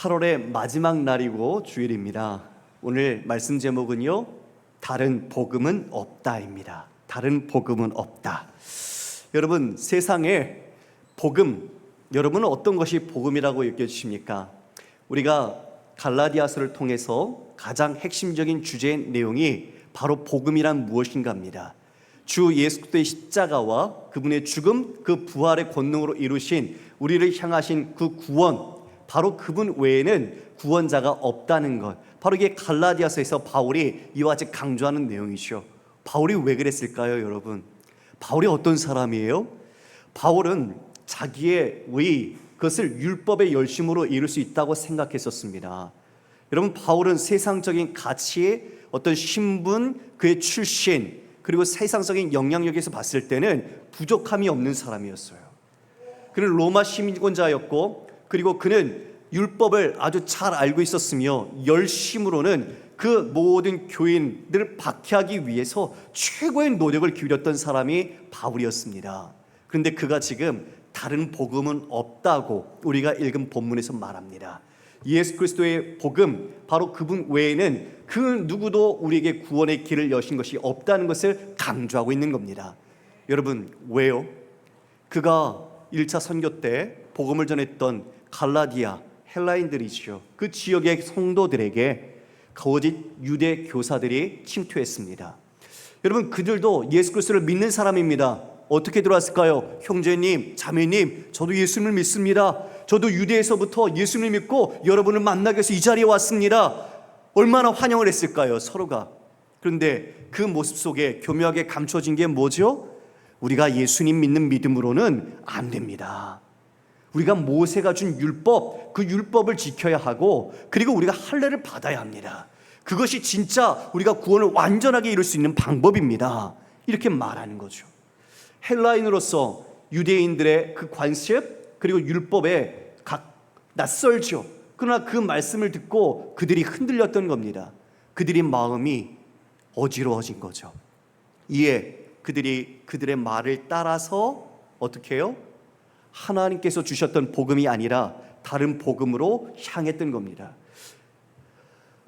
8월의 마지막 날이고 주일입니다. 오늘 말씀 제목은요, 다른 복음은 없다입니다. 다른 복음은 없다. 여러분, 세상에 복음, 여러분은 어떤 것이 복음이라고 여겨지십니까? 우리가 갈라디아서를 통해서 가장 핵심적인 주제의 내용이 바로 복음이란 무엇인가입니다. 주 예수 그리스도의 십자가와 그분의 죽음, 그 부활의 권능으로 이루신 우리를 향하신 그 구원, 바로 그분 외에는 구원자가 없다는 것, 바로 이게 갈라디아서에서 바울이 이와 같이 강조하는 내용이죠. 바울이 왜 그랬을까요, 여러분? 바울이 어떤 사람이에요? 바울은 자기의 의, 그것을 율법의 열심으로 이룰 수 있다고 생각했었습니다. 여러분, 바울은 세상적인 가치, 어떤 신분, 그의 출신, 그리고 세상적인 영향력에서 봤을 때는 부족함이 없는 사람이었어요. 그는 로마 시민권자였고, 그리고 그는 율법을 아주 잘 알고 있었으며 열심으로는 그 모든 교인들을 박해하기 위해서 최고의 노력을 기울였던 사람이 바울이었습니다. 그런데 그가 지금 다른 복음은 없다고 우리가 읽은 본문에서 말합니다. 예수 그리스도의 복음, 바로 그분 외에는 그 누구도 우리에게 구원의 길을 여신 것이 없다는 것을 강조하고 있는 겁니다. 여러분, 왜요? 그가 1차 선교 때 복음을 전했던 갈라디아 헬라인들이죠. 그 지역의 성도들에게 거짓 유대 교사들이 침투했습니다. 여러분, 그들도 예수 그리스도를 믿는 사람입니다. 어떻게 들어왔을까요? 형제님, 자매님, 저도 예수님을 믿습니다. 저도 유대에서부터 예수님을 믿고 여러분을 만나기 위해서 이 자리에 왔습니다. 얼마나 환영을 했을까요, 서로가. 그런데 그 모습 속에 교묘하게 감춰진 게 뭐죠? 우리가 예수님 믿는 믿음으로는 안 됩니다. 우리가 모세가 준 율법, 그 율법을 지켜야 하고, 그리고 우리가 할례를 받아야 합니다. 그것이 진짜 우리가 구원을 완전하게 이룰 수 있는 방법입니다. 이렇게 말하는 거죠. 헬라인으로서 유대인들의 그 관습, 그리고 율법에 낯설죠. 그러나 그 말씀을 듣고 그들이 흔들렸던 겁니다. 그들의 마음이 어지러워진 거죠. 이에 그들이 그들의 말을 따라서 어떻게 해요? 하나님께서 주셨던 복음이 아니라 다른 복음으로 향했던 겁니다.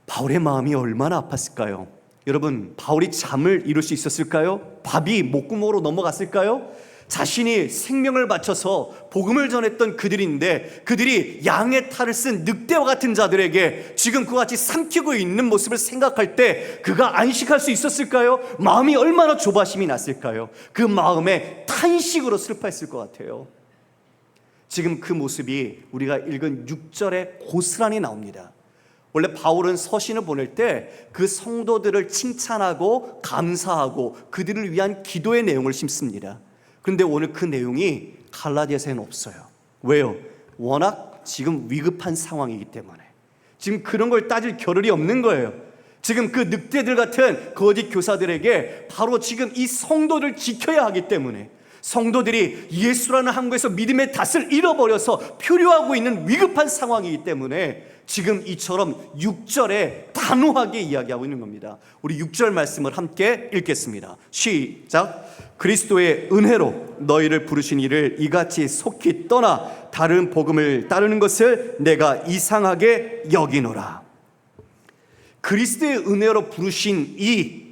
바울의 마음이 얼마나 아팠을까요? 여러분, 바울이 잠을 이룰 수 있었을까요? 밥이 목구멍으로 넘어갔을까요? 자신이 생명을 바쳐서 복음을 전했던 그들인데, 그들이 양의 탈을 쓴 늑대와 같은 자들에게 지금 그와 같이 삼키고 있는 모습을 생각할 때 그가 안식할 수 있었을까요? 마음이 얼마나 조바심이 났을까요? 그 마음에 탄식으로 슬퍼했을 것 같아요. 지금 그 모습이 우리가 읽은 6절에 고스란히 나옵니다. 원래 바울은 서신을 보낼 때 그 성도들을 칭찬하고 감사하고 그들을 위한 기도의 내용을 심습니다. 그런데 오늘 그 내용이 갈라디아서에는 없어요. 왜요? 워낙 지금 위급한 상황이기 때문에. 지금 그런 걸 따질 겨를이 없는 거예요. 지금 그 늑대들 같은 거짓 교사들에게 바로 지금 이 성도를 지켜야 하기 때문에, 성도들이 예수라는 한국에서 믿음의 닷을 잃어버려서 표류하고 있는 위급한 상황이기 때문에 지금 이처럼 6절에 단호하게 이야기하고 있는 겁니다. 우리 6절 말씀을 함께 읽겠습니다. 시작. 그리스도의 은혜로 너희를 부르신 이를 이같이 속히 떠나 다른 복음을 따르는 것을 내가 이상하게 여기노라. 그리스도의 은혜로 부르신 이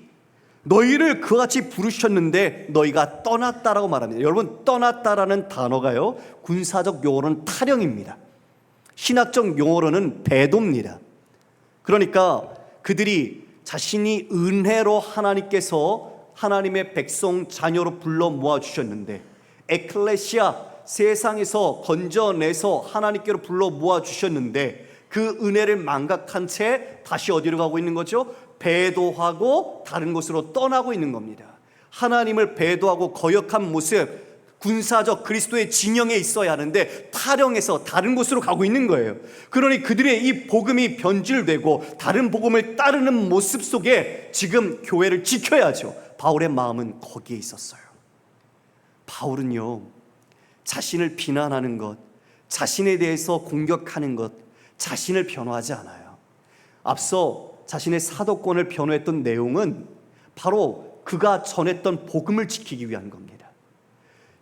너희를 그같이 부르셨는데 너희가 떠났다라고 말합니다. 여러분, 떠났다라는 단어가요, 군사적 용어로는 탈영입니다. 신학적 용어로는 배도입니다. 그러니까 그들이 자신이 은혜로 하나님께서 하나님의 백성 자녀로 불러 모아주셨는데, 에클레시아, 세상에서 건져내서 하나님께로 불러 모아주셨는데 그 은혜를 망각한 채 다시 어디로 가고 있는 거죠? 배도하고 다른 곳으로 떠나고 있는 겁니다. 하나님을 배도하고 거역한 모습, 군사적 그리스도의 진영에 있어야 하는데 타령해서 다른 곳으로 가고 있는 거예요. 그러니 그들의 이 복음이 변질되고 다른 복음을 따르는 모습 속에 지금 교회를 지켜야죠. 바울의 마음은 거기에 있었어요. 바울은요, 자신을 비난하는 것, 자신에 대해서 공격하는 것, 자신을 변호하지 않아요. 앞서 자신의 사도권을 변호했던 내용은 바로 그가 전했던 복음을 지키기 위한 겁니다.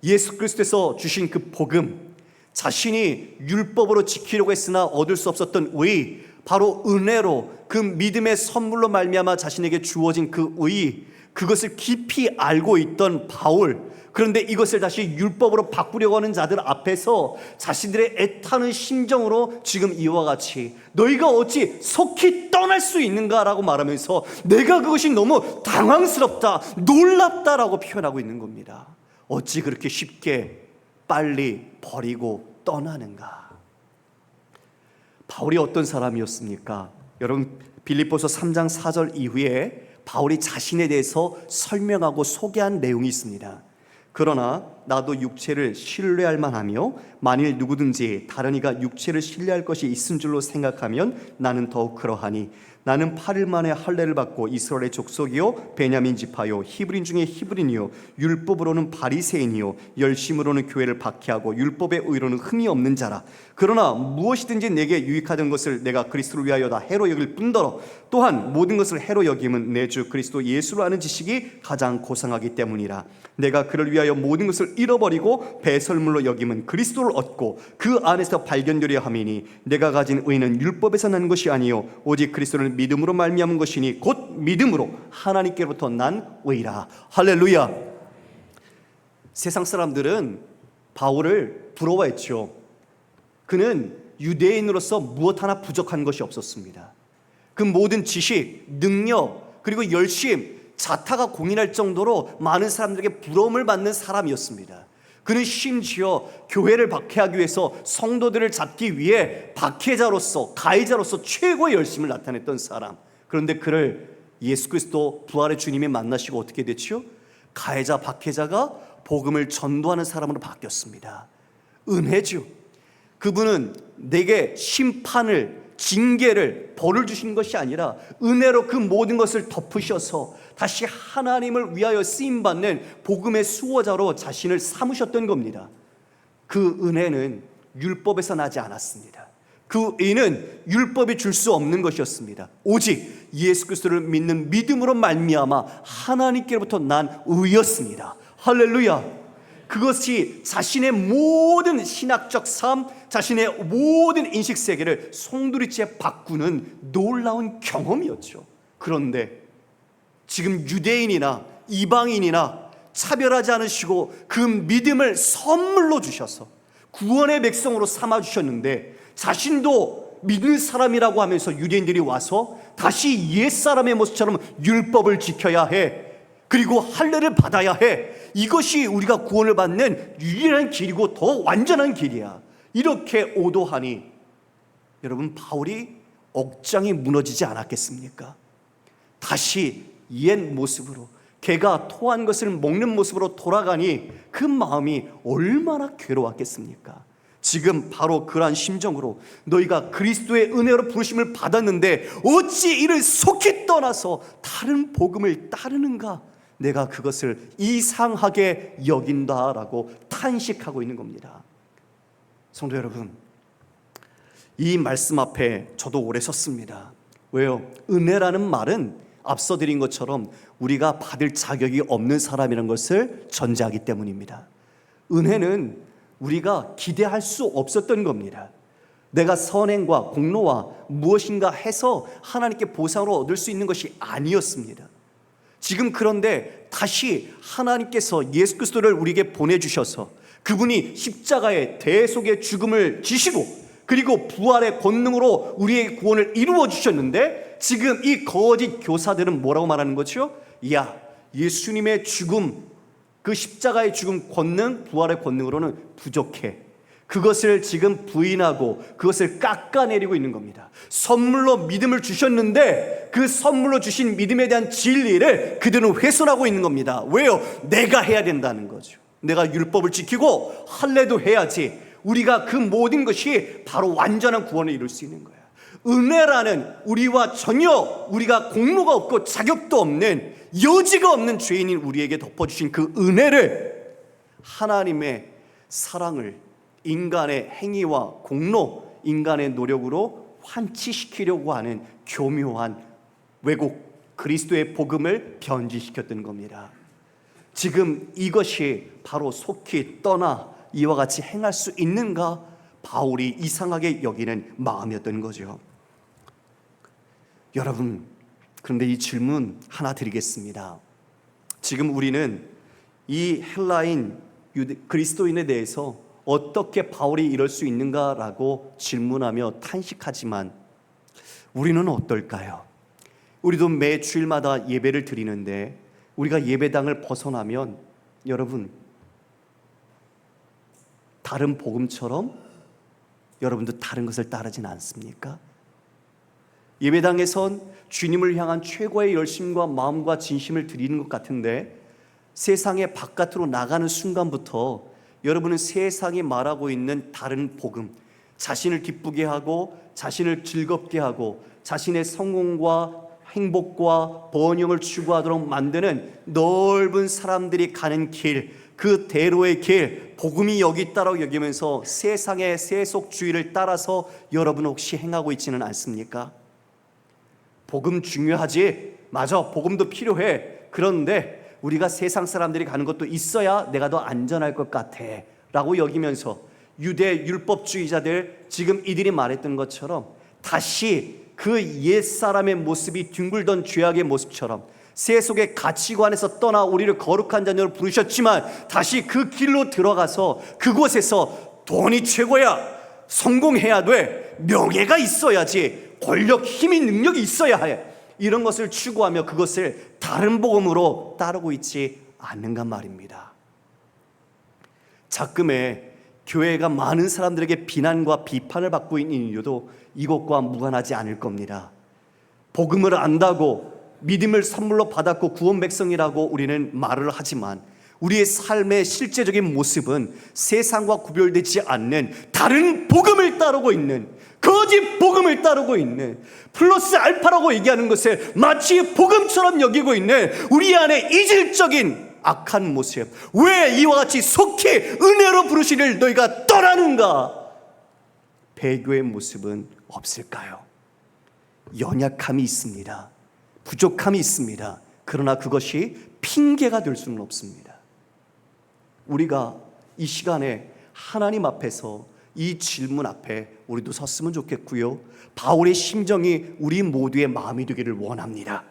예수 그리스도에서 주신 그 복음, 자신이 율법으로 지키려고 했으나 얻을 수 없었던 의, 바로 은혜로 그 믿음의 선물로 말미암아 자신에게 주어진 그 의, 그것을 깊이 알고 있던 바울. 그런데 이것을 다시 율법으로 바꾸려고 하는 자들 앞에서 자신들의 애타는 심정으로 지금 이와 같이 너희가 어찌 속히 떠날 수 있는가라고 말하면서 내가 그것이 너무 당황스럽다, 놀랍다라고 표현하고 있는 겁니다. 어찌 그렇게 쉽게 빨리 버리고 떠나는가? 바울이 어떤 사람이었습니까? 여러분, 빌립보서 3장 4절 이후에 바울이 자신에 대해서 설명하고 소개한 내용이 있습니다. 그러나 나도 육체를 신뢰할 만하며 만일 누구든지 다른 이가 육체를 신뢰할 것이 있은 줄로 생각하면 나는 더욱 그러하니 나는 8일 만에 할례를 받고 이스라엘의 족속이요 베냐민 지파요 히브리인 중에 히브리인이요 율법으로는 바리새인이요 열심으로는 교회를 박해하고 율법의 의로는 흠이 없는 자라. 그러나 무엇이든지 내게 유익하던 것을 내가 그리스도를 위하여 다 해로 여길 뿐더러 또한 모든 것을 해로 여김은 내 주 그리스도 예수로 아는 지식이 가장 고상하기 때문이라. 내가 그를 위하여 모든 것을 잃어버리고 배설물로 여김은 그리스도를 얻고 그 안에서 발견되려 함이니 내가 가진 의는 율법에서 난 것이 아니요 오직 그리스도를 믿음으로 말미암은 것이니 곧 믿음으로 하나님께로부터 난 의라. 할렐루야. 세상 사람들은 바울을 부러워했죠. 그는 유대인으로서 무엇 하나 부족한 것이 없었습니다. 그 모든 지식, 능력, 그리고 열심, 자타가 공인할 정도로 많은 사람들에게 부러움을 받는 사람이었습니다. 그는 심지어 교회를 박해하기 위해서 성도들을 잡기 위해 박해자로서, 가해자로서 최고의 열심을 나타냈던 사람. 그런데 그를 예수 그리스도 부활의 주님이 만나시고 어떻게 됐죠? 가해자, 박해자가 복음을 전도하는 사람으로 바뀌었습니다. 은혜죠. 그분은 내게 심판을, 징계를, 벌을 주신 것이 아니라 은혜로 그 모든 것을 덮으셔서 다시 하나님을 위하여 쓰임받는 복음의 수호자로 자신을 삼으셨던 겁니다. 그 은혜는 율법에서 나지 않았습니다. 그 의는 율법이 줄 수 없는 것이었습니다. 오직 예수 그리스도를 믿는 믿음으로 말미암아 하나님께로부터 난 의였습니다. 할렐루야. 그것이 자신의 모든 신학적 삶, 자신의 모든 인식 세계를 송두리째 바꾸는 놀라운 경험이었죠. 그런데 지금 유대인이나 이방인이나 차별하지 않으시고 그 믿음을 선물로 주셔서 구원의 백성으로 삼아주셨는데 자신도 믿는 사람이라고 하면서 유대인들이 와서 다시 옛사람의 모습처럼 율법을 지켜야 해, 그리고 할례를 받아야 해, 이것이 우리가 구원을 받는 유일한 길이고 더 완전한 길이야, 이렇게 오도하니 여러분, 바울이 억장이 무너지지 않았겠습니까? 다시 옛 모습으로, 개가 토한 것을 먹는 모습으로 돌아가니 그 마음이 얼마나 괴로웠겠습니까? 지금 바로 그러한 심정으로 너희가 그리스도의 은혜로 부르심을 받았는데 어찌 이를 속히 떠나서 다른 복음을 따르는가? 내가 그것을 이상하게 여긴다라고 탄식하고 있는 겁니다. 성도 여러분, 이 말씀 앞에 저도 오래 섰습니다. 왜요? 은혜라는 말은 앞서 드린 것처럼 우리가 받을 자격이 없는 사람이라는 것을 전제하기 때문입니다. 은혜는 우리가 기대할 수 없었던 겁니다. 내가 선행과 공로와 무엇인가 해서 하나님께 보상으로 얻을 수 있는 것이 아니었습니다. 지금 그런데 다시 하나님께서 예수 그리스도를 우리에게 보내주셔서 그분이 십자가의 대속의 죽음을 지시고 그리고 부활의 권능으로 우리의 구원을 이루어 주셨는데 지금 이 거짓 교사들은 뭐라고 말하는 거죠? 야, 예수님의 죽음, 그 십자가의 죽음 권능, 부활의 권능으로는 부족해. 그것을 지금 부인하고 그것을 깎아내리고 있는 겁니다. 선물로 믿음을 주셨는데 그 선물로 주신 믿음에 대한 진리를 그들은 훼손하고 있는 겁니다. 왜요? 내가 해야 된다는 거죠. 내가 율법을 지키고 할례도 해야지. 우리가 그 모든 것이 바로 완전한 구원을 이룰 수 있는 거예요. 은혜라는 우리와 전혀 우리가 공로가 없고 자격도 없는, 여지가 없는 죄인인 우리에게 덮어주신 그 은혜를 하나님의 사랑을 인간의 행위와 공로, 인간의 노력으로 환치시키려고 하는 교묘한 왜곡, 그리스도의 복음을 변질시켰던 겁니다. 지금 이것이 바로 속히 떠나 이와 같이 행할 수 있는가? 바울이 이상하게 여기는 마음이었던 거죠. 여러분, 그런데 이 질문 하나 드리겠습니다. 지금 우리는 이 헬라인 그리스도인에 대해서 어떻게 바울이 이럴 수 있는가라고 질문하며 탄식하지만 우리는 어떨까요? 우리도 매 주일마다 예배를 드리는데 우리가 예배당을 벗어나면 여러분, 다른 복음처럼 여러분도 다른 것을 따르진 않습니까? 예배당에선 주님을 향한 최고의 열심과 마음과 진심을 드리는 것 같은데 세상의 바깥으로 나가는 순간부터 여러분은 세상이 말하고 있는 다른 복음, 자신을 기쁘게 하고 자신을 즐겁게 하고 자신의 성공과 행복과 번영을 추구하도록 만드는 넓은 사람들이 가는 길, 그 대로의 길, 복음이 여기 있다고 여기면서 세상의 세속주의를 따라서 여러분 혹시 행하고 있지는 않습니까? 복음 중요하지, 맞아, 복음도 필요해. 그런데 우리가 세상 사람들이 가는 것도 있어야 내가 더 안전할 것 같아 라고 여기면서 유대 율법주의자들, 지금 이들이 말했던 것처럼 다시 그 옛사람의 모습이 뒹굴던 죄악의 모습처럼 세속의 가치관에서 떠나 우리를 거룩한 자녀로 부르셨지만 다시 그 길로 들어가서 그곳에서 돈이 최고야, 성공해야 돼, 명예가 있어야지, 권력, 힘이, 능력이 있어야 해, 이런 것을 추구하며 그것을 다른 복음으로 따르고 있지 않는가 말입니다. 작금에 교회가 많은 사람들에게 비난과 비판을 받고 있는 이유도 이것과 무관하지 않을 겁니다. 복음을 안다고 믿음을 선물로 받았고 구원 백성이라고 우리는 말을 하지만 우리의 삶의 실제적인 모습은 세상과 구별되지 않는 다른 복음을 따르고 있는, 거짓 복음을 따르고 있는, 플러스 알파라고 얘기하는 것을 마치 복음처럼 여기고 있는 우리 안에 이질적인 악한 모습. 왜 이와 같이 속히 은혜로 부르시를 너희가 떠나는가? 배교의 모습은 없을까요? 연약함이 있습니다. 부족함이 있습니다. 그러나 그것이 핑계가 될 수는 없습니다. 우리가 이 시간에 하나님 앞에서 이 질문 앞에 우리도 섰으면 좋겠고요, 바울의 심정이 우리 모두의 마음이 되기를 원합니다.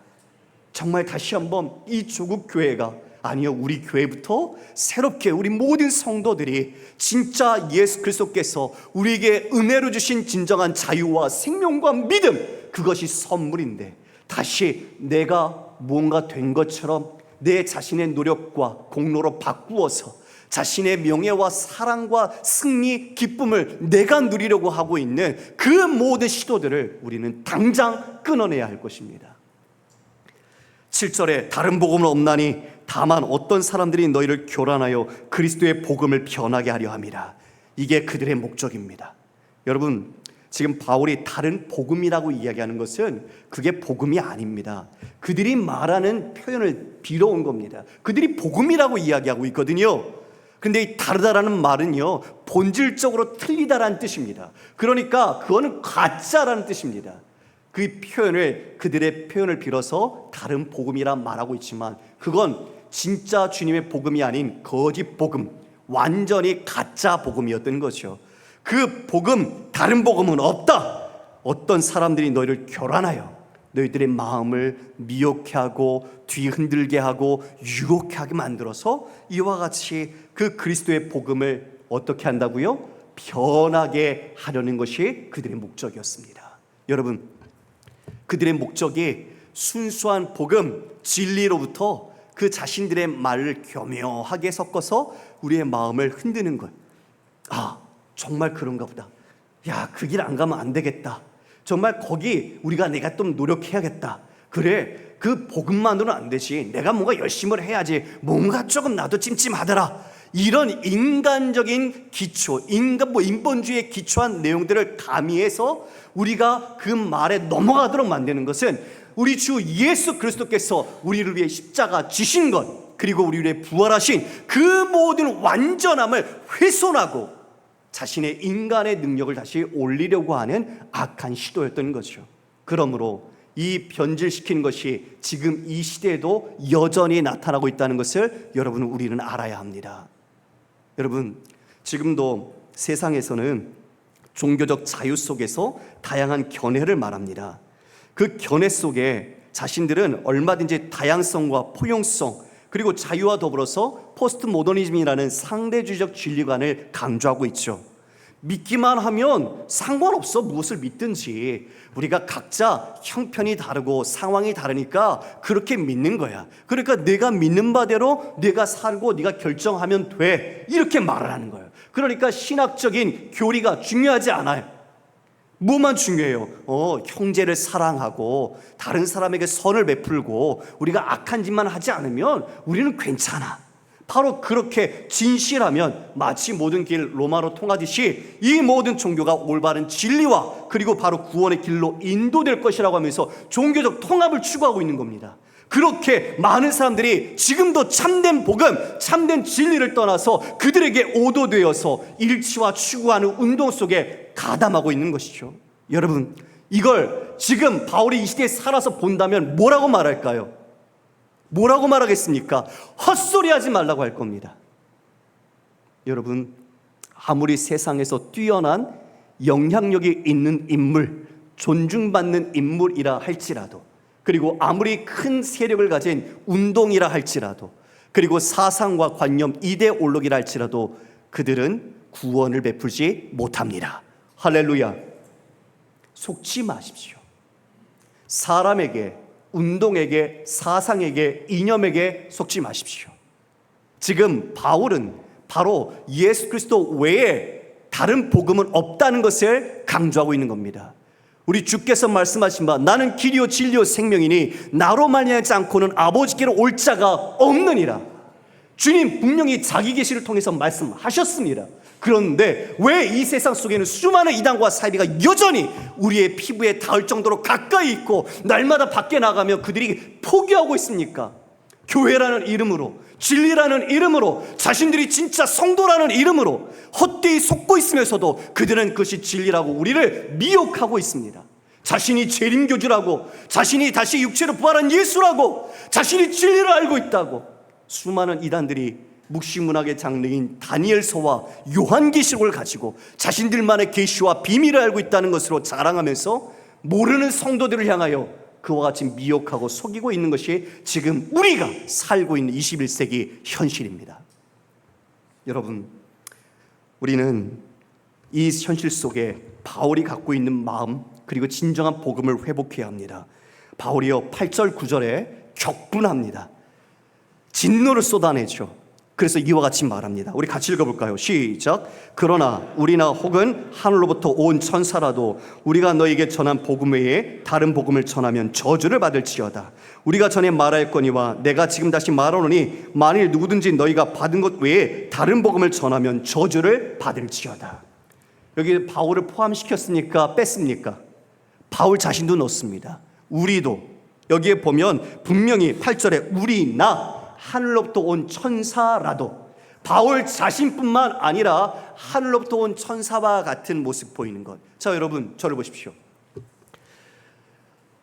정말 다시 한번 이 조국 교회가, 아니요, 우리 교회부터 새롭게 우리 모든 성도들이 진짜 예수 그리스도께서 우리에게 은혜로 주신 진정한 자유와 생명과 믿음, 그것이 선물인데 다시 내가 뭔가 된 것처럼 내 자신의 노력과 공로로 바꾸어서 자신의 명예와 사랑과 승리, 기쁨을 내가 누리려고 하고 있는 그 모든 시도들을 우리는 당장 끊어내야 할 것입니다. 7절에 다른 복음은 없나니 다만 어떤 사람들이 너희를 교란하여 그리스도의 복음을 변하게 하려 함이라. 이게 그들의 목적입니다. 여러분, 지금 바울이 다른 복음이라고 이야기하는 것은 그게 복음이 아닙니다. 그들이 말하는 표현을 빌어온 겁니다. 그들이 복음이라고 이야기하고 있거든요. 근데 이 다르다라는 말은요, 본질적으로 틀리다라는 뜻입니다. 그러니까 그거는 가짜라는 뜻입니다. 그 표현을, 그들의 표현을 빌어서 다른 복음이란 말하고 있지만 그건 진짜 주님의 복음이 아닌 거짓 복음, 완전히 가짜 복음이었던 거죠. 그 복음, 다른 복음은 없다. 어떤 사람들이 너희를 교란하여 너희들의 마음을 미혹해 하고 뒤흔들게 하고 유혹해 하게 만들어서 이와 같이 그 그리스도의 복음을 어떻게 한다고요? 변하게 하려는 것이 그들의 목적이었습니다. 여러분, 그들의 목적이 순수한 복음, 진리로부터 그 자신들의 말을 교묘하게 섞어서 우리의 마음을 흔드는 것. 아, 정말 그런가 보다. 야, 그 길 안 가면 안 되겠다. 정말 거기 내가 좀 노력해야겠다. 그래, 그 복음만으로는 안 되지. 내가 뭔가 열심을 해야지. 뭔가 조금 나도 찜찜하더라. 이런 인간적인 기초, 인본주의에 기초한 내용들을 가미해서 우리가 그 말에 넘어가도록 만드는 것은 우리 주 예수 그리스도께서 우리를 위해 십자가 지신 것, 그리고 우리를 위해 부활하신 그 모든 완전함을 훼손하고 자신의 인간의 능력을 다시 올리려고 하는 악한 시도였던 거죠. 그러므로 이 변질시키는 것이 지금 이 시대에도 여전히 나타나고 있다는 것을 여러분, 우리는 알아야 합니다. 여러분, 지금도 세상에서는 종교적 자유 속에서 다양한 견해를 말합니다. 그 견해 속에 자신들은 얼마든지 다양성과 포용성 그리고 자유와 더불어서 포스트 모더니즘이라는 상대주의적 진리관을 강조하고 있죠. 믿기만 하면 상관없어, 무엇을 믿든지. 우리가 각자 형편이 다르고 상황이 다르니까 그렇게 믿는 거야. 그러니까 내가 믿는 바대로 내가 살고 네가 결정하면 돼, 이렇게 말을 하는 거예요. 그러니까 신학적인 교리가 중요하지 않아요. 뭐만 중요해요? 형제를 사랑하고 다른 사람에게 선을 베풀고 우리가 악한 짓만 하지 않으면 우리는 괜찮아. 바로 그렇게 진실하면 마치 모든 길 로마로 통하듯이 이 모든 종교가 올바른 진리와 그리고 바로 구원의 길로 인도될 것이라고 하면서 종교적 통합을 추구하고 있는 겁니다. 그렇게 많은 사람들이 지금도 참된 복음, 참된 진리를 떠나서 그들에게 오도되어서 일치와 추구하는 운동 속에 가담하고 있는 것이죠. 여러분, 이걸 지금 바울이 이 시대에 살아서 본다면 뭐라고 말할까요? 뭐라고 말하겠습니까? 헛소리 하지 말라고 할 겁니다. 여러분, 아무리 세상에서 뛰어난 영향력이 있는 인물, 존중받는 인물이라 할지라도, 그리고 아무리 큰 세력을 가진 운동이라 할지라도, 그리고 사상과 관념 이데올로기라 할지라도 그들은 구원을 베풀지 못합니다. 할렐루야. 속지 마십시오. 사람에게, 운동에게, 사상에게, 이념에게 속지 마십시오. 지금 바울은 바로 예수 그리스도 외에 다른 복음은 없다는 것을 강조하고 있는 겁니다. 우리 주께서 말씀하신 바 나는 길이요 진리요 생명이니 나로 말미암지 않고는 아버지께로 올 자가 없느니라. 주님 분명히 자기 계시를 통해서 말씀하셨습니다. 그런데 왜 이 세상 속에는 수많은 이단과 사이비가 여전히 우리의 피부에 닿을 정도로 가까이 있고 날마다 밖에 나가며 그들이 포기하고 있습니까? 교회라는 이름으로, 진리라는 이름으로, 자신들이 진짜 성도라는 이름으로 헛되이 속고 있으면서도 그들은 그것이 진리라고 우리를 미혹하고 있습니다. 자신이 재림교주라고, 자신이 다시 육체로 부활한 예수라고, 자신이 진리를 알고 있다고 수많은 이단들이 묵시문학의 장르인 다니엘서와 요한계시록을 가지고 자신들만의 계시와 비밀을 알고 있다는 것으로 자랑하면서 모르는 성도들을 향하여 그와 같이 미혹하고 속이고 있는 것이 지금 우리가 살고 있는 21세기 현실입니다. 여러분, 우리는 이 현실 속에 바울이 갖고 있는 마음 그리고 진정한 복음을 회복해야 합니다. 바울이요 8절 9절에 격분합니다. 진노를 쏟아내죠. 그래서 이와 같이 말합니다. 우리 같이 읽어볼까요? 시작. 그러나 우리나 혹은 하늘로부터 온 천사라도 우리가 너에게 전한 복음 외에 다른 복음을 전하면 저주를 받을지어다. 우리가 전에 말하였거니와 내가 지금 다시 말하노니 만일 누구든지 너희가 받은 것 외에 다른 복음을 전하면 저주를 받을지어다. 여기 바울을 포함시켰습니까? 뺐습니까? 바울 자신도 넣습니다. 우리도 여기에 보면 분명히 8절에 우리나 하늘로부터 온 천사라도, 바울 자신뿐만 아니라 하늘로부터 온 천사와 같은 모습 보이는 것. 자, 여러분 저를 보십시오.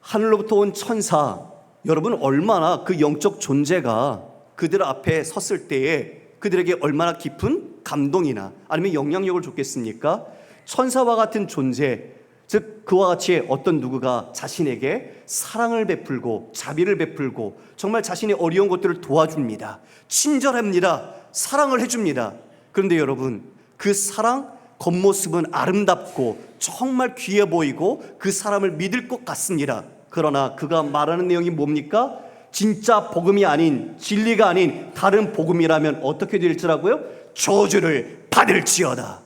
하늘로부터 온 천사, 여러분 얼마나 그 영적 존재가 그들 앞에 섰을 때에 그들에게 얼마나 깊은 감동이나 아니면 영향력을 줬겠습니까? 천사와 같은 존재, 즉 그와 같이 어떤 누구가 자신에게 사랑을 베풀고 자비를 베풀고 정말 자신의 어려운 것들을 도와줍니다. 친절합니다. 사랑을 해줍니다. 그런데 여러분, 그 사랑 겉모습은 아름답고 정말 귀해 보이고 그 사람을 믿을 것 같습니다. 그러나 그가 말하는 내용이 뭡니까? 진짜 복음이 아닌, 진리가 아닌 다른 복음이라면 어떻게 될지라고요? 저주를 받을지어다.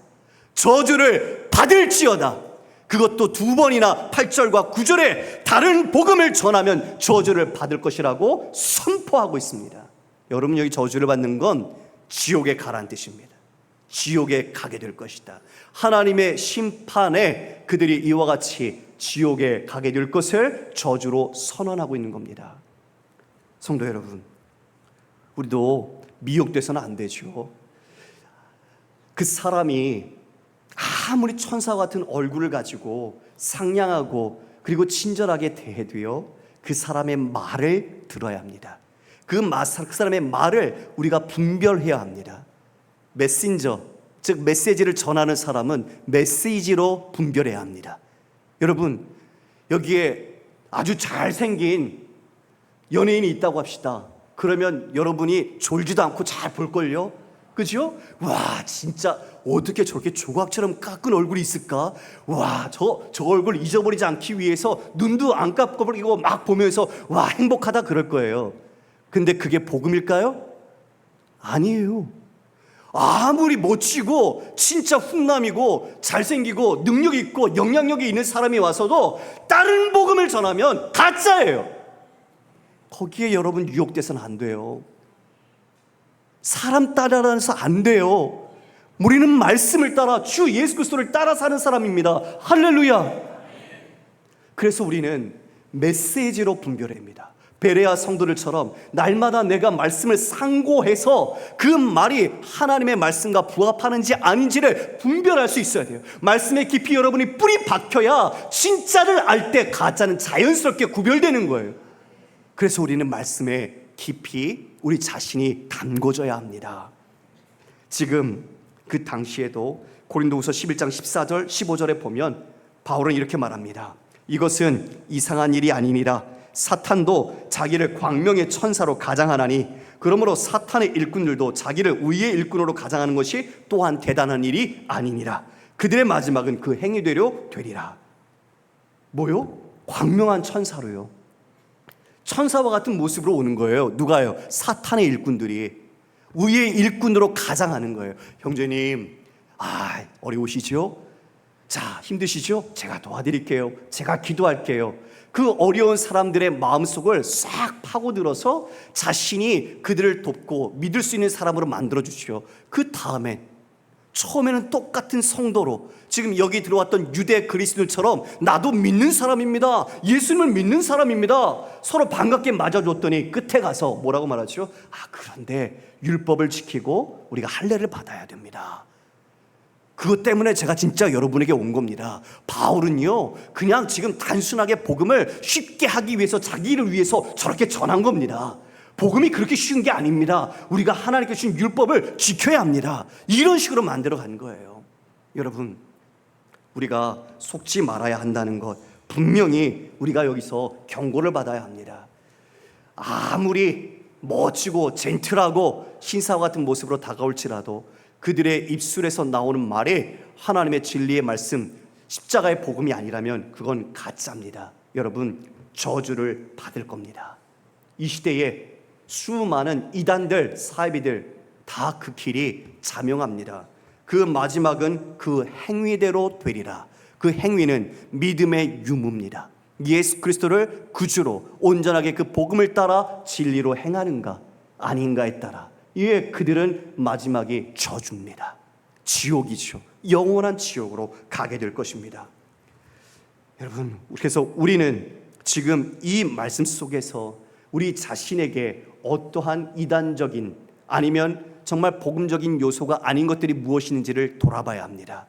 저주를 받을지어다. 그것도 두 번이나 8절과 9절에 다른 복음을 전하면 저주를 받을 것이라고 선포하고 있습니다. 여러분, 여기 저주를 받는 건 지옥에 가라는 뜻입니다. 지옥에 가게 될 것이다. 하나님의 심판에 그들이 이와 같이 지옥에 가게 될 것을 저주로 선언하고 있는 겁니다. 성도 여러분, 우리도 미혹돼서는 안 되죠. 그 사람이 아무리 천사 같은 얼굴을 가지고 상냥하고 그리고 친절하게 대해도요, 그 사람의 말을 들어야 합니다. 그 사람의 말을 우리가 분별해야 합니다. 메신저, 즉 메시지를 전하는 사람은 메시지로 분별해야 합니다. 여러분, 여기에 아주 잘생긴 연예인이 있다고 합시다. 그러면 여러분이 졸지도 않고 잘 볼걸요? 그죠? 와, 진짜 어떻게 저렇게 조각처럼 깎은 얼굴이 있을까? 와, 저 얼굴 잊어버리지 않기 위해서 눈도 안 깜빡이고 막 보면서 와, 행복하다 그럴 거예요. 근데 그게 복음일까요? 아니에요. 아무리 멋지고 진짜 훈남이고 잘생기고 능력 있고 영향력이 있는 사람이 와서도 다른 복음을 전하면 가짜예요. 거기에 여러분 유혹돼서는 안 돼요. 사람 따라서 안 돼요. 우리는 말씀을 따라 주 예수 그리스도를 따라 사는 사람입니다. 할렐루야. 그래서 우리는 메시지로 분별합니다. 베레아 성도들처럼 날마다 내가 말씀을 상고해서 그 말이 하나님의 말씀과 부합하는지 아닌지를 분별할 수 있어야 돼요. 말씀의 깊이 여러분이 뿌리 박혀야 진짜를 알 때 가짜는 자연스럽게 구별되는 거예요. 그래서 우리는 말씀에 깊이 우리 자신이 담궈져야 합니다. 지금 그 당시에도 고린도후서 11장 14절 15절에 보면 바울은 이렇게 말합니다. 이것은 이상한 일이 아니니라. 사탄도 자기를 광명의 천사로 가장하나니 그러므로 사탄의 일꾼들도 자기를 의의 일꾼으로 가장하는 것이 또한 대단한 일이 아니니라. 그들의 마지막은 그 행위대로 되리라. 뭐요? 광명한 천사로요. 천사와 같은 모습으로 오는 거예요. 누가요? 사탄의 일꾼들이 의의 일꾼으로 가장하는 거예요. 형제님, 어려우시죠? 자, 힘드시죠? 제가 도와드릴게요. 제가 기도할게요. 그 어려운 사람들의 마음속을 싹 파고들어서 자신이 그들을 돕고 믿을 수 있는 사람으로 만들어 주시오. 그 다음에 처음에는 똑같은 성도로 지금 여기 들어왔던 유대 그리스도인처럼 나도 믿는 사람입니다. 예수님을 믿는 사람입니다. 서로 반갑게 맞아줬더니 끝에 가서 뭐라고 말하죠? 그런데 율법을 지키고 우리가 할례를 받아야 됩니다. 그것 때문에 제가 진짜 여러분에게 온 겁니다. 바울은요, 그냥 지금 단순하게 복음을 쉽게 하기 위해서 자기를 위해서 저렇게 전한 겁니다. 복음이 그렇게 쉬운 게 아닙니다. 우리가 하나님께 주신 율법을 지켜야 합니다. 이런 식으로 만들어 간 거예요. 여러분, 우리가 속지 말아야 한다는 것, 분명히 우리가 여기서 경고를 받아야 합니다. 아무리 멋지고 젠틀하고 신사와 같은 모습으로 다가올지라도 그들의 입술에서 나오는 말이 하나님의 진리의 말씀, 십자가의 복음이 아니라면 그건 가짜입니다. 여러분, 저주를 받을 겁니다. 이 시대에 수많은 이단들, 사이비들 다 그 길이 자명합니다. 그 마지막은 그 행위대로 되리라. 그 행위는 믿음의 유무입니다. 예수 그리스도를 구주로 온전하게 그 복음을 따라 진리로 행하는가 아닌가에 따라 이에 그들은 마지막이 저주입니다. 지옥이죠. 영원한 지옥으로 가게 될 것입니다. 여러분, 그래서 우리는 지금 이 말씀 속에서 우리 자신에게 어떠한 이단적인 아니면 정말 복음적인 요소가 아닌 것들이 무엇인지를 돌아봐야 합니다.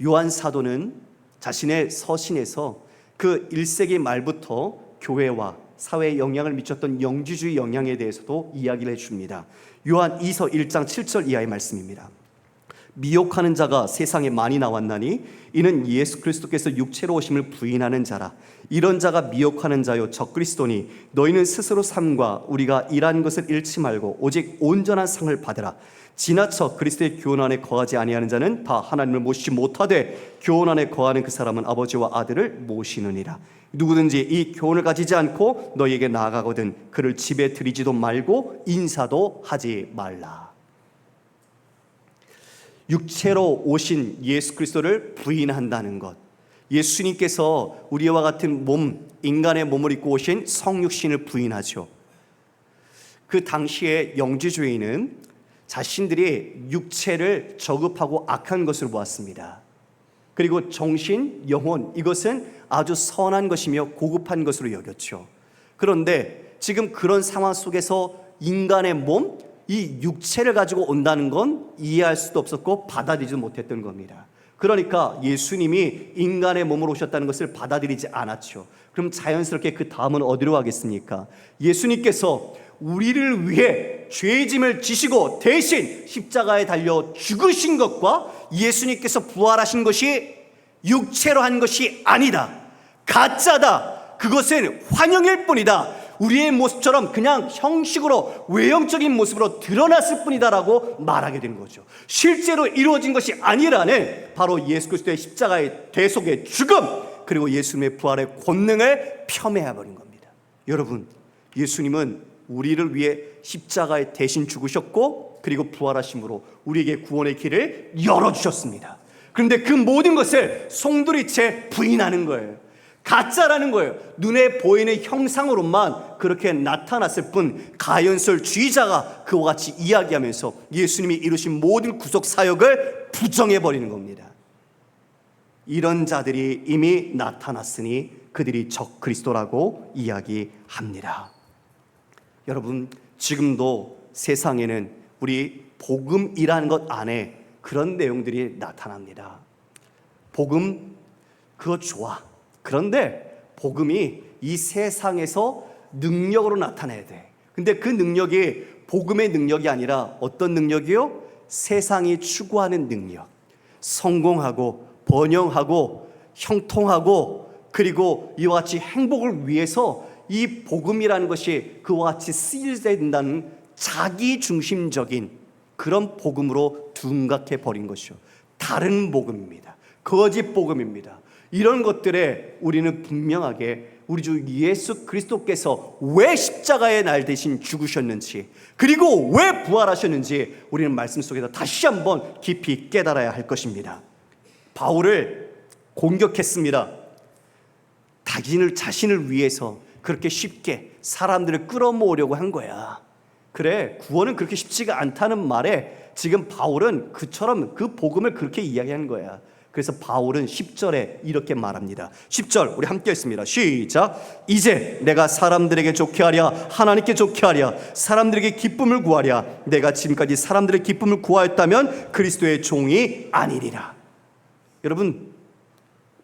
요한 사도는 자신의 서신에서 그 1세기 말부터 교회와 사회에 영향을 미쳤던 영지주의 영향에 대해서도 이야기를 해줍니다. 요한 2서 1장 7절 이하의 말씀입니다. 미혹하는 자가 세상에 많이 나왔나니 이는 예수 그리스도께서 육체로 오심을 부인하는 자라. 이런 자가 미혹하는 자요 적그리스도니 너희는 스스로 삶과 우리가 일한 것을 잃지 말고 오직 온전한 상을 받으라. 지나쳐 그리스도의 교훈 안에 거하지 아니하는 자는 다 하나님을 모시지 못하되 교훈 안에 거하는 그 사람은 아버지와 아들을 모시느니라. 누구든지 이 교훈을 가지지 않고 너희에게 나아가거든 그를 집에 들이지도 말고 인사도 하지 말라. 육체로 오신 예수 그리스도를 부인한다는 것, 예수님께서 우리와 같은 몸, 인간의 몸을 입고 오신 성육신을 부인하죠. 그 당시에 영지주의는 자신들이 육체를 저급하고 악한 것으로 보았습니다. 그리고 정신, 영혼, 이것은 아주 선한 것이며 고급한 것으로 여겼죠. 그런데 지금 그런 상황 속에서 인간의 몸, 이 육체를 가지고 온다는 건 이해할 수도 없었고 받아들이지 못했던 겁니다. 그러니까 예수님이 인간의 몸으로 오셨다는 것을 받아들이지 않았죠. 그럼 자연스럽게 그 다음은 어디로 가겠습니까? 예수님께서 우리를 위해 죄짐을 지시고 대신 십자가에 달려 죽으신 것과 예수님께서 부활하신 것이 육체로 한 것이 아니다. 가짜다. 그것은 환영일 뿐이다. 우리의 모습처럼 그냥 형식으로 외형적인 모습으로 드러났을 뿐이다라고 말하게 된 거죠. 실제로 이루어진 것이 아니라는 바로 예수 그리스도의 십자가의 대속의 죽음, 그리고 예수님의 부활의 권능을 폄훼해버린 겁니다. 여러분, 예수님은 우리를 위해 십자가에 대신 죽으셨고 그리고 부활하심으로 우리에게 구원의 길을 열어주셨습니다. 그런데 그 모든 것을 송두리째 부인하는 거예요. 가짜라는 거예요. 눈에 보이는 형상으로만 그렇게 나타났을 뿐 가연설주의자가 그와 같이 이야기하면서 예수님이 이루신 모든 구속 사역을 부정해버리는 겁니다. 이런 자들이 이미 나타났으니 그들이 적 그리스도라고 이야기합니다. 여러분, 지금도 세상에는 우리 복음이라는 것 안에 그런 내용들이 나타납니다. 복음, 그거 좋아. 그런데 복음이 이 세상에서 능력으로 나타나야 돼. 근데 그 능력이 복음의 능력이 아니라 어떤 능력이요? 세상이 추구하는 능력. 성공하고 번영하고 형통하고 그리고 이와 같이 행복을 위해서 이 복음이라는 것이 그와 같이 쓰여진다는 자기중심적인 그런 복음으로 둔갑해 버린 것이죠. 다른 복음입니다. 거짓 복음입니다. 이런 것들에 우리는 분명하게 우리 주 예수 그리스도께서 왜 십자가에 날 대신 죽으셨는지 그리고 왜 부활하셨는지 우리는 말씀 속에서 다시 한번 깊이 깨달아야 할 것입니다. 바울을 공격했습니다. 자신을 위해서 그렇게 쉽게 사람들을 끌어모으려고 한 거야. 그래, 구원은 그렇게 쉽지가 않다는 말에 지금 바울은 그처럼 그 복음을 그렇게 이야기한 거야. 그래서 바울은 10절에 이렇게 말합니다. 10절 우리 함께 했습니다. 시작. 이제 내가 사람들에게 좋게 하랴 하나님께 좋게 하랴 사람들에게 기쁨을 구하랴 내가 지금까지 사람들의 기쁨을 구하였다면 그리스도의 종이 아니리라. 여러분,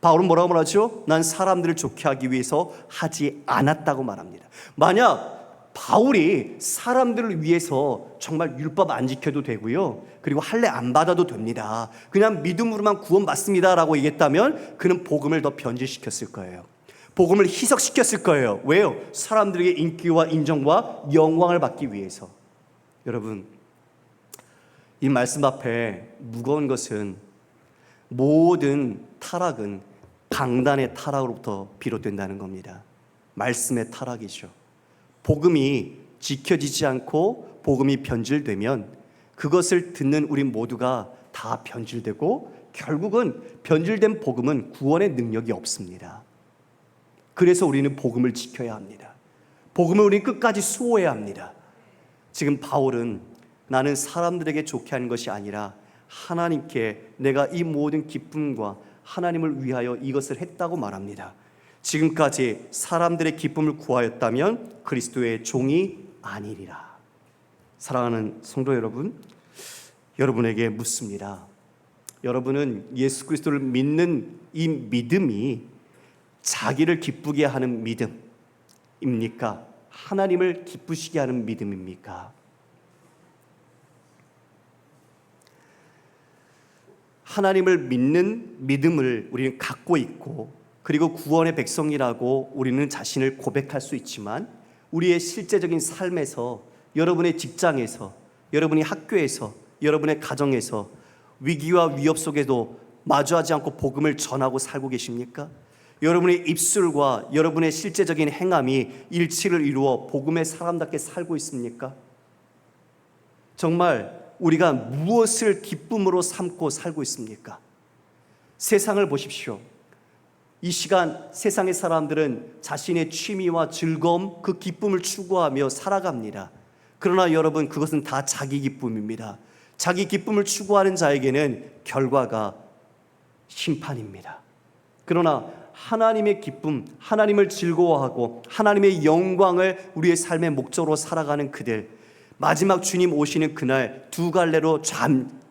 바울은 뭐라고 말하죠? 난 사람들을 좋게 하기 위해서 하지 않았다고 말합니다. 만약 바울이 사람들을 위해서 정말 율법 안 지켜도 되고요, 그리고 할례 안 받아도 됩니다, 그냥 믿음으로만 구원받습니다 라고 얘기했다면 그는 복음을 더 변질시켰을 거예요. 복음을 희석시켰을 거예요. 왜요? 사람들에게 인기와 인정과 영광을 받기 위해서. 여러분, 이 말씀 앞에 무거운 것은 모든 타락은 강단의 타락으로부터 비롯된다는 겁니다. 말씀의 타락이죠. 복음이 지켜지지 않고 복음이 변질되면 그것을 듣는 우리 모두가 다 변질되고 결국은 변질된 복음은 구원의 능력이 없습니다. 그래서 우리는 복음을 지켜야 합니다. 복음을 우리는 끝까지 수호해야 합니다. 지금 바울은 나는 사람들에게 좋게 하는 것이 아니라 하나님께 내가 이 모든 기쁨과 하나님을 위하여 이것을 했다고 말합니다. 지금까지 사람들의 기쁨을 구하였다면 그리스도의 종이 아니리라. 사랑하는 성도 여러분, 여러분에게 묻습니다. 여러분은 예수 그리스도를 믿는 이 믿음이 자기를 기쁘게 하는 믿음입니까? 하나님을 기쁘시게 하는 믿음입니까? 하나님을 믿는 믿음을 우리는 갖고 있고 그리고 구원의 백성이라고 우리는 자신을 고백할 수 있지만 우리의 실제적인 삶에서, 여러분의 직장에서, 여러분의 학교에서, 여러분의 가정에서 위기와 위협 속에도 마주하지 않고 복음을 전하고 살고 계십니까? 여러분의 입술과 여러분의 실제적인 행함이 일치를 이루어 복음의 사람답게 살고 있습니까? 정말 우리가 무엇을 기쁨으로 삼고 살고 있습니까? 세상을 보십시오. 이 시간 세상의 사람들은 자신의 취미와 즐거움, 그 기쁨을 추구하며 살아갑니다. 그러나 여러분, 그것은 다 자기 기쁨입니다. 자기 기쁨을 추구하는 자에게는 결과가 심판입니다. 그러나 하나님의 기쁨, 하나님을 즐거워하고 하나님의 영광을 우리의 삶의 목적으로 살아가는 그들, 마지막 주님 오시는 그날 두 갈래로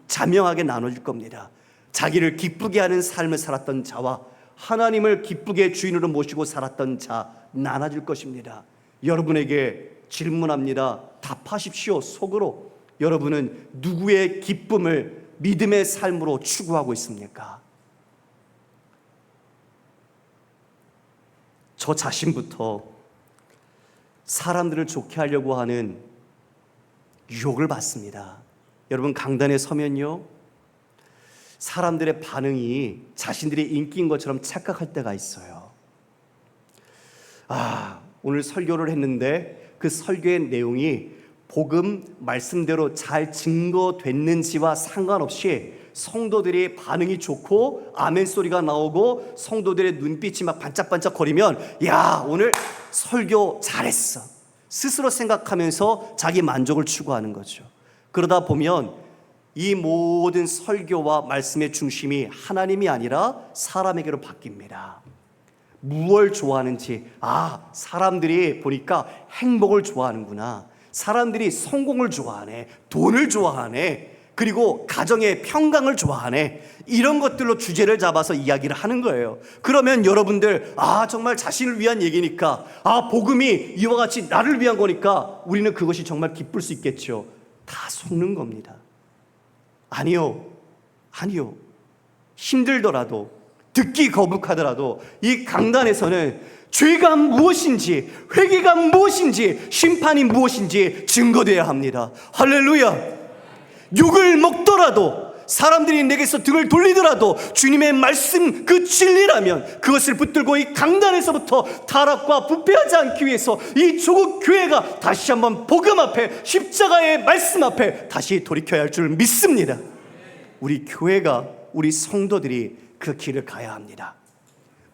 자명하게 나눠질 겁니다. 자기를 기쁘게 하는 삶을 살았던 자와 하나님을 기쁘게 주인으로 모시고 살았던 자 나눠질 것입니다. 여러분에게 질문합니다. 답하십시오. 속으로. 여러분은 누구의 기쁨을 믿음의 삶으로 추구하고 있습니까? 저 자신부터 사람들을 좋게 하려고 하는 유혹을 받습니다. 여러분, 강단에 서면요, 사람들의 반응이 자신들의 인기인 것처럼 착각할 때가 있어요. 오늘 설교를 했는데 그 설교의 내용이 복음 말씀대로 잘 증거됐는지와 상관없이 성도들이 반응이 좋고 아멘 소리가 나오고 성도들의 눈빛이 막 반짝반짝 거리면, 야, 오늘 설교 잘했어, 스스로 생각하면서 자기 만족을 추구하는 거죠. 그러다 보면 이 모든 설교와 말씀의 중심이 하나님이 아니라 사람에게로 바뀝니다. 무엇을 좋아하는지, 사람들이 보니까 행복을 좋아하는구나, 사람들이 성공을 좋아하네, 돈을 좋아하네, 그리고 가정의 평강을 좋아하네, 이런 것들로 주제를 잡아서 이야기를 하는 거예요. 그러면 여러분들, 정말 자신을 위한 얘기니까, 복음이 이와 같이 나를 위한 거니까 우리는 그것이 정말 기쁠 수 있겠죠. 다 속는 겁니다. 아니요. 힘들더라도, 듣기 거북하더라도 이 강단에서는 죄가 무엇인지, 회개가 무엇인지, 심판이 무엇인지 증거되어야 합니다. 할렐루야. 욕을 먹더라도, 사람들이 내게서 등을 돌리더라도 주님의 말씀 그 진리라면 그것을 붙들고 이 강단에서부터 타락과 부패하지 않기 위해서 이 조국 교회가 다시 한번 복음 앞에, 십자가의 말씀 앞에 다시 돌이켜야 할 줄 믿습니다. 우리 교회가, 우리 성도들이 그 길을 가야 합니다.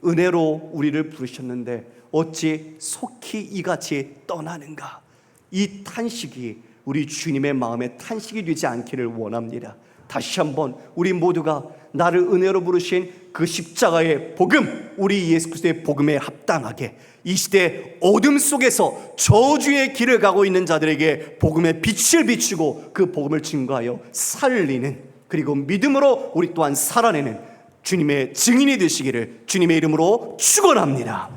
은혜로 우리를 부르셨는데 어찌 속히 이같이 떠나는가? 이 탄식이 우리 주님의 마음에 탄식이 되지 않기를 원합니다. 다시 한번 우리 모두가 나를 은혜로 부르신 그 십자가의 복음, 우리 예수 그리스도의 복음에 합당하게 이 시대 어둠 속에서 저주의 길을 가고 있는 자들에게 복음의 빛을 비추고 그 복음을 증거하여 살리는, 그리고 믿음으로 우리 또한 살아내는 주님의 증인이 되시기를 주님의 이름으로 축원합니다.